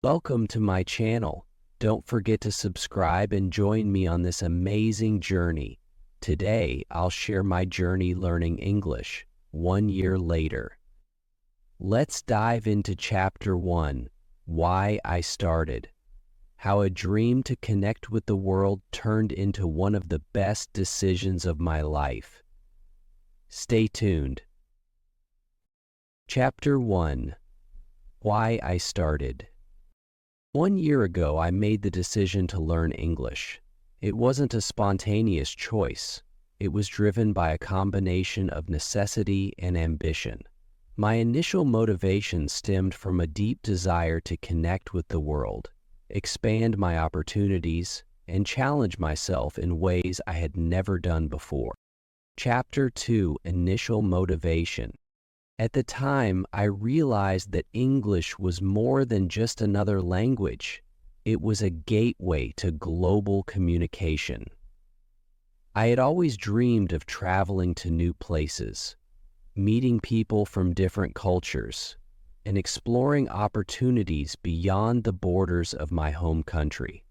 Welcome to my channel. Don't forget to subscribe and join me on this amazing journey. Today, I'll share my journey learning English 1 year later. Let's dive into Chapter 1, Why I Started. How a dream to connect with the world turned into one of the best decisions of my life. Stay tuned. Chapter 1, Why I Started. 1 year ago, I made the decision to learn English. It wasn't a spontaneous choice. It was driven by a combination of necessity and ambition. My initial motivation stemmed from a deep desire to connect with the world, expand my opportunities, and challenge myself in ways I had never done before. Chapter 2, Initial Motivation. At the time, I realized that English was more than just another language. It was a gateway to global communication. I had always dreamed of traveling to new places, meeting people from different cultures, and exploring opportunities beyond the borders of my home country.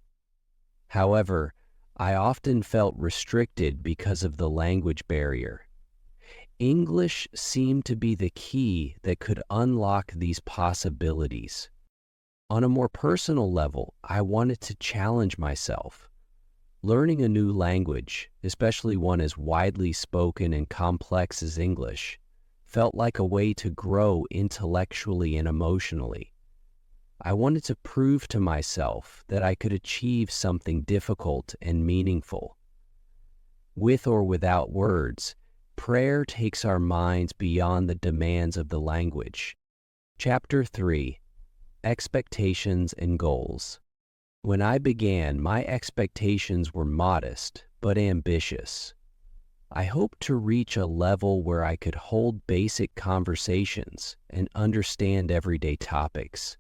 However, I often felt restricted because of the language barrier. English seemed to be the key that could unlock these possibilities. On a more personal level, I wanted to challenge myself. Learning a new language, especially one as widely spoken and complex as English, felt like a way to grow intellectually and emotionally. I wanted to prove to myself that I could achieve something difficult and meaningful. With or without words, prayer takes our minds beyond the demands of the language. Chapter 3, Expectations and Goals. When I began, my expectations were modest but ambitious. I hoped to reach a level where I could hold basic conversations and understand everyday topics.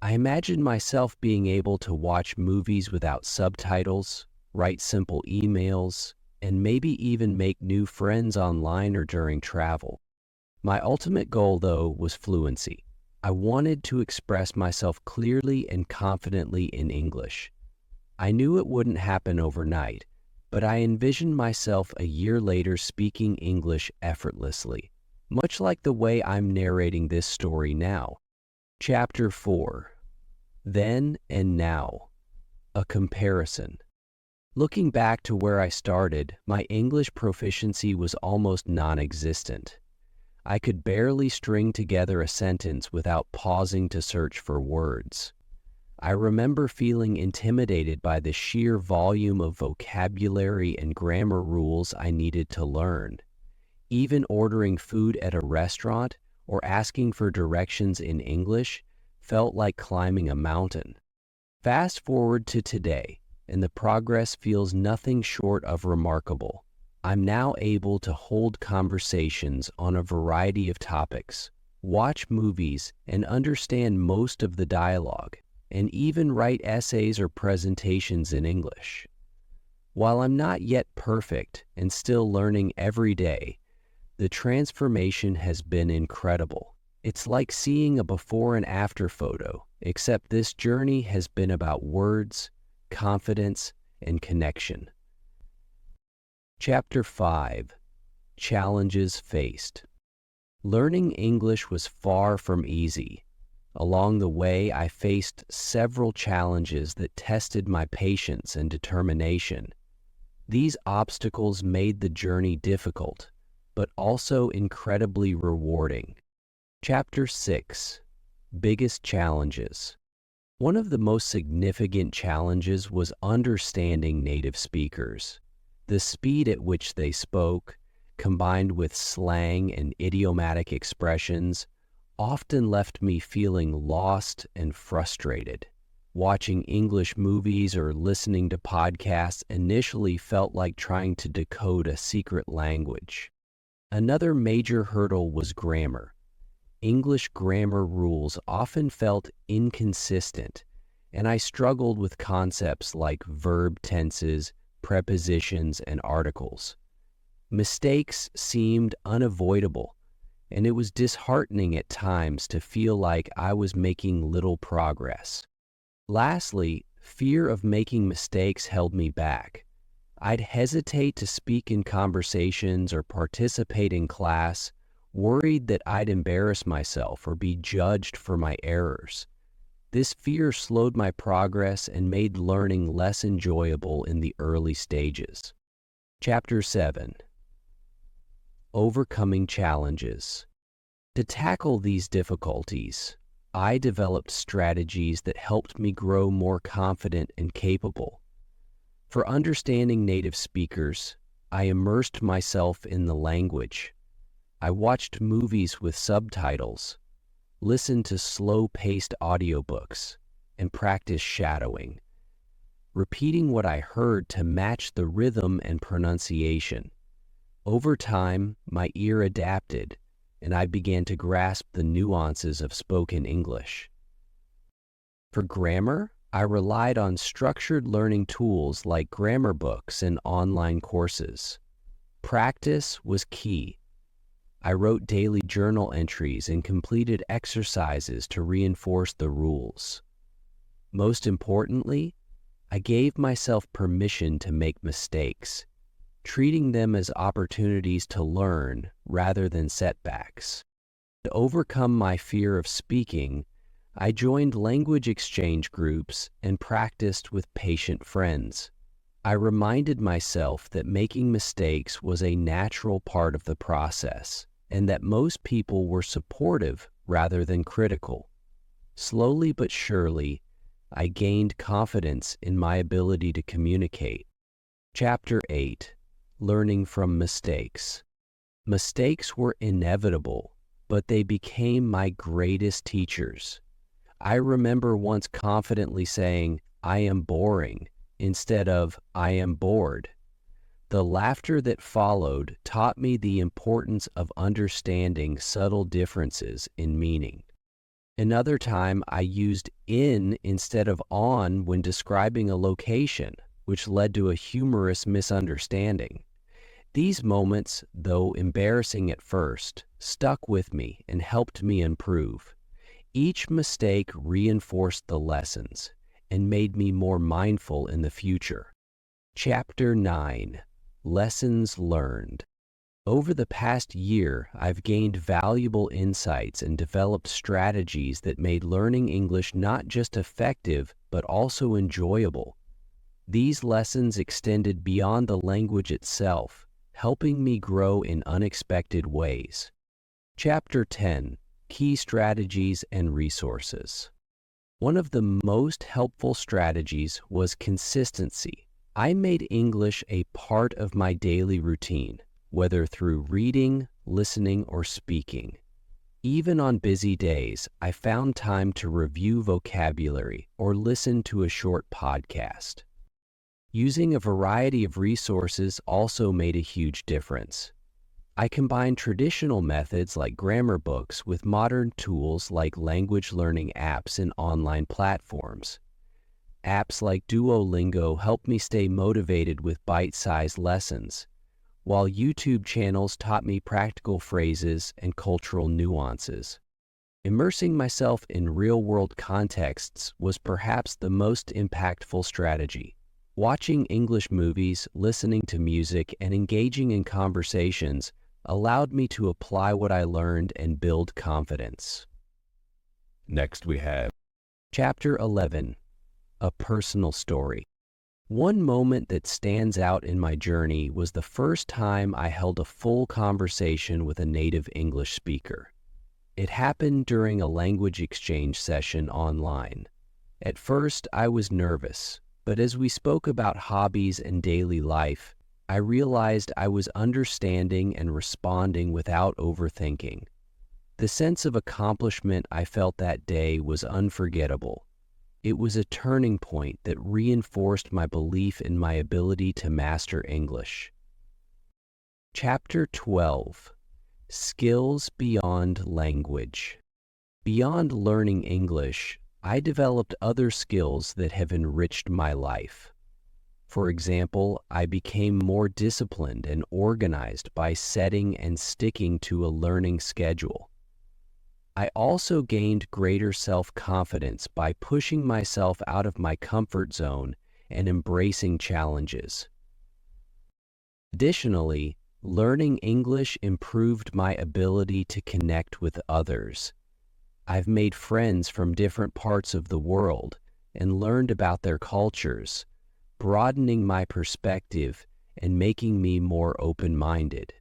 I imagined myself being able to watch movies without subtitles, write simple emails, and maybe even make new friends online or during travel. My ultimate goal, though, was fluency. I wanted to express myself clearly and confidently in English. I knew it wouldn't happen overnight, but I envisioned myself a year later speaking English effortlessly, much like the way I'm narrating this story now. Chapter 4, Then and Now, a Comparison. Looking back to where I started, my English proficiency was almost non-existent. I could barely string together a sentence without pausing to search for words. I remember feeling intimidated by the sheer volume of vocabulary and grammar rules I needed to learn. Even ordering food at a restaurant or asking for directions in English felt like climbing a mountain. Fast forward to today, and the progress feels nothing short of remarkable. I'm now able to hold conversations on a variety of topics, watch movies, and understand most of the dialogue, and even write essays or presentations in English. While I'm not yet perfect and still learning every day, the transformation has been incredible. It's like seeing a before and after photo, except this journey has been about words, confidence, and connection. Chapter 5, Challenges Faced. Learning English was far from easy. Along the way, I faced several challenges that tested my patience and determination. These obstacles made the journey difficult, but also incredibly rewarding. Chapter 6, Biggest Challenges. One of the most significant challenges was understanding native speakers. The speed at which they spoke, combined with slang and idiomatic expressions, often left me feeling lost and frustrated. Watching English movies or listening to podcasts initially felt like trying to decode a secret language. Another major hurdle was grammar. English grammar rules often felt inconsistent, and I struggled with concepts like verb tenses, prepositions, and articles. Mistakes seemed unavoidable, and it was disheartening at times to feel like I was making little progress. Lastly, fear of making mistakes held me back. I'd hesitate to speak in conversations or participate in class, worried that I'd embarrass myself or be judged for my errors. This fear slowed my progress and made learning less enjoyable in the early stages. Chapter 7. Overcoming Challenges. To tackle these difficulties, I developed strategies that helped me grow more confident and capable. For understanding native speakers, I immersed myself in the language. I watched movies with subtitles, listened to slow-paced audiobooks, and practiced shadowing, repeating what I heard to match the rhythm and pronunciation. Over time, my ear adapted, and I began to grasp the nuances of spoken English. For grammar, I relied on structured learning tools like grammar books and online courses. Practice was key. I wrote daily journal entries and completed exercises to reinforce the rules. Most importantly, I gave myself permission to make mistakes, treating them as opportunities to learn rather than setbacks. To overcome my fear of speaking, I joined language exchange groups and practiced with patient friends. I reminded myself that making mistakes was a natural part of the process, and that most people were supportive rather than critical. Slowly but surely, I gained confidence in my ability to communicate. Chapter 8. Learning from Mistakes. Mistakes were inevitable, but they became my greatest teachers. I remember once confidently saying, "I am boring," instead of, "I am bored." The laughter that followed taught me the importance of understanding subtle differences in meaning. Another time, I used "in" instead of "on" when describing a location, which led to a humorous misunderstanding. These moments, though embarrassing at first, stuck with me and helped me improve. Each mistake reinforced the lessons and made me more mindful in the future. Chapter 9. Lessons Learned. Over the past year, I've gained valuable insights and developed strategies that made learning English not just effective, but also enjoyable. These lessons extended beyond the language itself, helping me grow in unexpected ways. Chapter 10. Key Strategies and Resources. One of the most helpful strategies was consistency. I made English a part of my daily routine, whether through reading, listening, or speaking. Even on busy days, I found time to review vocabulary or listen to a short podcast. Using a variety of resources also made a huge difference. I combined traditional methods like grammar books with modern tools like language learning apps and online platforms. Apps like Duolingo helped me stay motivated with bite-sized lessons, while YouTube channels taught me practical phrases and cultural nuances. Immersing myself in real-world contexts was perhaps the most impactful strategy. Watching English movies, listening to music, and engaging in conversations allowed me to apply what I learned and build confidence. Next we have Chapter 11. A Personal Story. One moment that stands out in my journey was the first time I held a full conversation with a native English speaker. It happened during a language exchange session online. At first, I was nervous, but as we spoke about hobbies and daily life, I realized I was understanding and responding without overthinking. The sense of accomplishment I felt that day was unforgettable. It was a turning point that reinforced my belief in my ability to master English. Chapter 12. Skills Beyond Language. Beyond learning English, I developed other skills that have enriched my life. For example, I became more disciplined and organized by setting and sticking to a learning schedule. I also gained greater self-confidence by pushing myself out of my comfort zone and embracing challenges. Additionally, learning English improved my ability to connect with others. I've made friends from different parts of the world and learned about their cultures, broadening my perspective and making me more open-minded.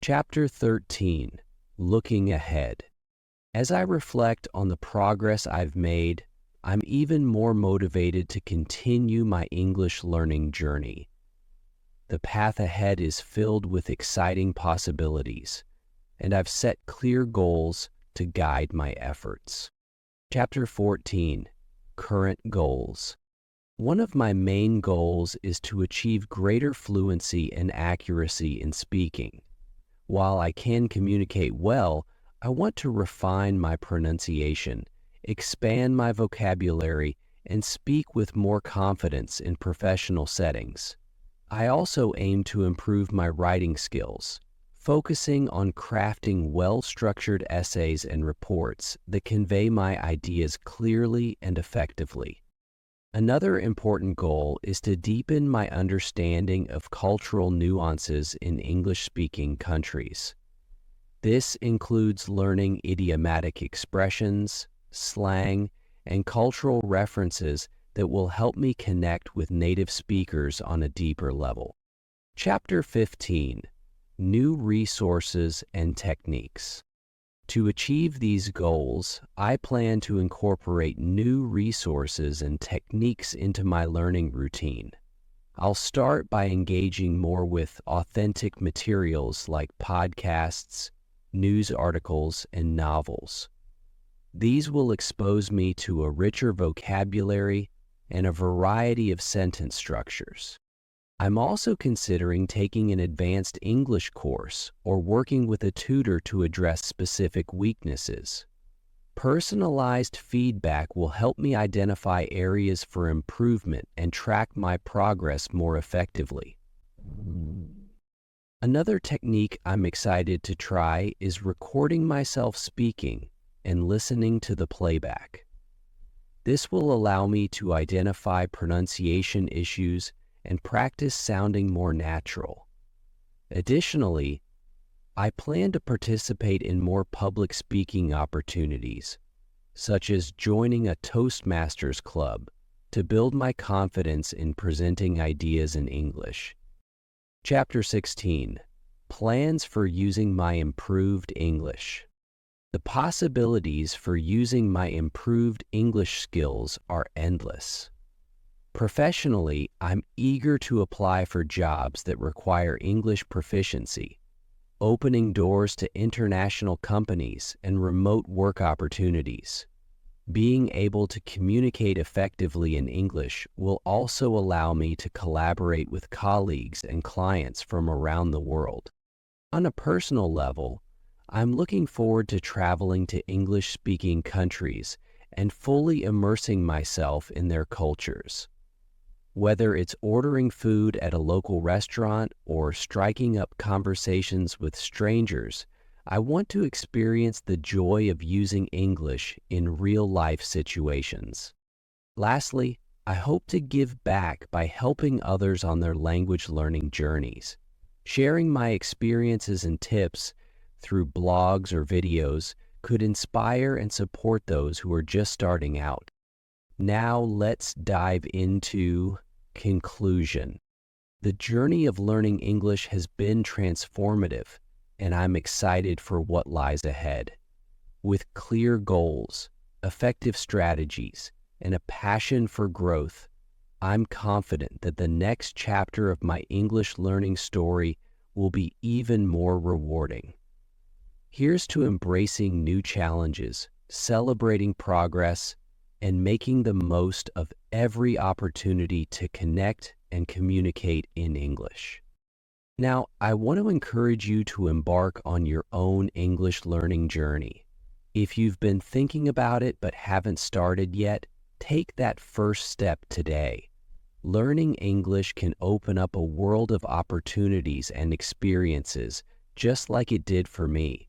Chapter 13, Looking Ahead. As I reflect on the progress I've made, I'm even more motivated to continue my English learning journey. The path ahead is filled with exciting possibilities, and I've set clear goals to guide my efforts. Chapter 14, Current Goals. One of my main goals is to achieve greater fluency and accuracy in speaking. While I can communicate well, I want to refine my pronunciation, expand my vocabulary, and speak with more confidence in professional settings. I also aim to improve my writing skills, focusing on crafting well-structured essays and reports that convey my ideas clearly and effectively. Another important goal is to deepen my understanding of cultural nuances in English-speaking countries. This includes learning idiomatic expressions, slang, and cultural references that will help me connect with native speakers on a deeper level. Chapter 15, New Resources and Techniques. To achieve these goals, I plan to incorporate new resources and techniques into my learning routine. I'll start by engaging more with authentic materials like podcasts, news articles, and novels. These will expose me to a richer vocabulary and a variety of sentence structures. I'm also considering taking an advanced English course or working with a tutor to address specific weaknesses. Personalized feedback will help me identify areas for improvement and track my progress more effectively. Another technique I'm excited to try is recording myself speaking and listening to the playback. This will allow me to identify pronunciation issues and practice sounding more natural. Additionally, I plan to participate in more public speaking opportunities, such as joining a Toastmasters club, to build my confidence in presenting ideas in English. Chapter 16, Plans for Using My Improved English. The possibilities for using my improved English skills are endless. Professionally, I'm eager to apply for jobs that require English proficiency, opening doors to international companies and remote work opportunities. Being able to communicate effectively in English will also allow me to collaborate with colleagues and clients from around the world. On a personal level, I'm looking forward to traveling to English-speaking countries and fully immersing myself in their cultures. Whether it's ordering food at a local restaurant or striking up conversations with strangers, I want to experience the joy of using English in real-life situations. Lastly, I hope to give back by helping others on their language learning journeys. Sharing my experiences and tips through blogs or videos could inspire and support those who are just starting out. Now let's dive into conclusion. The journey of learning English has been transformative, and I'm excited for what lies ahead. With clear goals, effective strategies, and a passion for growth, I'm confident that the next chapter of my English learning story will be even more rewarding. Here's to embracing new challenges, celebrating progress, and making the most of every opportunity to connect and communicate in English. Now, I want to encourage you to embark on your own English learning journey. If you've been thinking about it but haven't started yet, take that first step today. Learning English can open up a world of opportunities and experiences, just like it did for me.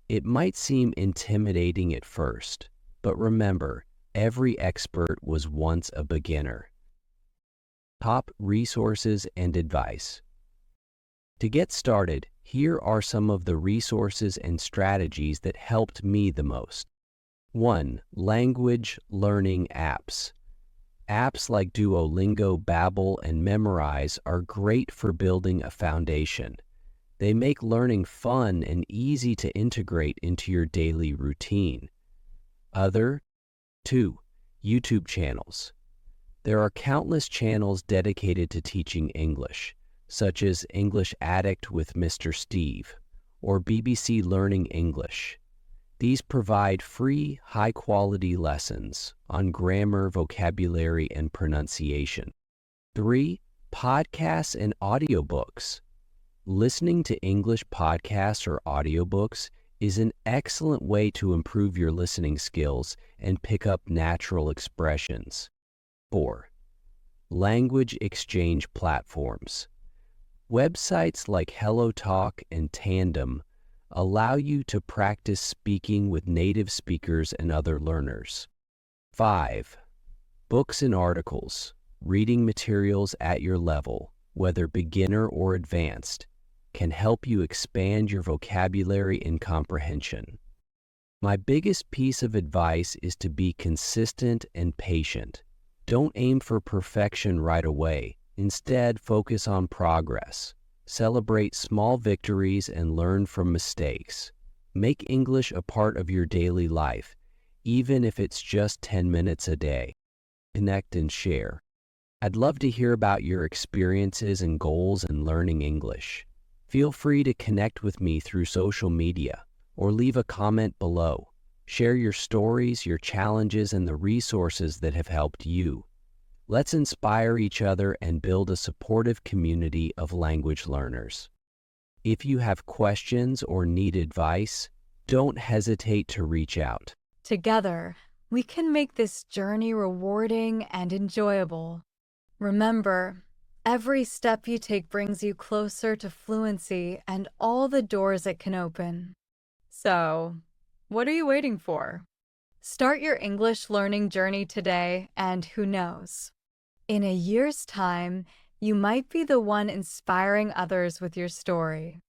It might seem intimidating at first, but remember, every expert was once a beginner. Top resources and advice. To get started, here are some of the resources and strategies that helped me the most. 1. Language learning apps. Apps like Duolingo, Babbel, and Memrise are great for building a foundation. They make learning fun and easy to integrate into your daily routine. 2. YouTube channels. There are countless channels dedicated to teaching English, such as English Addict with Mr. Steve or BBC Learning English. These provide free, high-quality lessons on grammar, vocabulary, and pronunciation. 3. Podcasts and audiobooks. Listening to English podcasts or audiobooks is an excellent way to improve your listening skills and pick up natural expressions. 4. Language exchange platforms. Websites like HelloTalk and Tandem allow you to practice speaking with native speakers and other learners. 5. Books and articles. Reading materials at your level, whether beginner or advanced, can help you expand your vocabulary and comprehension. My biggest piece of advice is to be consistent and patient. Don't aim for perfection right away. Instead, focus on progress. Celebrate small victories and learn from mistakes. Make English a part of your daily life, even if it's just 10 minutes a day. Connect and share. I'd love to hear about your experiences and goals in learning English. Feel free to connect with me through social media or leave a comment below. Share your stories, your challenges, and the resources that have helped you. Let's inspire each other and build a supportive community of language learners. If you have questions or need advice, don't hesitate to reach out. Together, we can make this journey rewarding and enjoyable. Remember, every step you take brings you closer to fluency and all the doors it can open. So, what are you waiting for? Start your English learning journey today, and who knows? In a year's time, you might be the one inspiring others with your story.